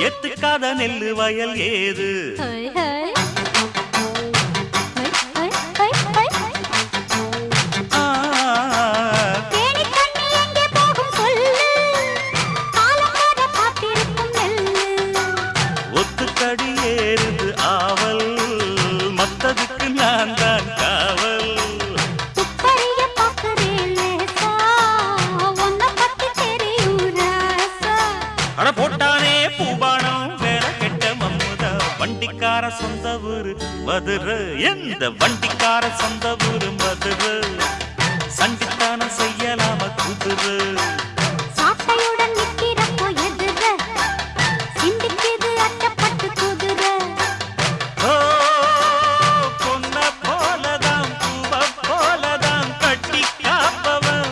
எத்துக்காத நெல்லு வயல் ஏது ஒத்துக்கடி ஏறுது ஆவல் மத்ததுக்கு நான் தான் காவல் அட போட்டானே பூபானம் வேற கெட்ட மம்முதா வண்டிக்கார சொந்த ஊரு மதுரை எந்த வண்டிக்கார சொந்த ஊரு மதுரை சண்டித்தானம் செய்யலாம குதிரை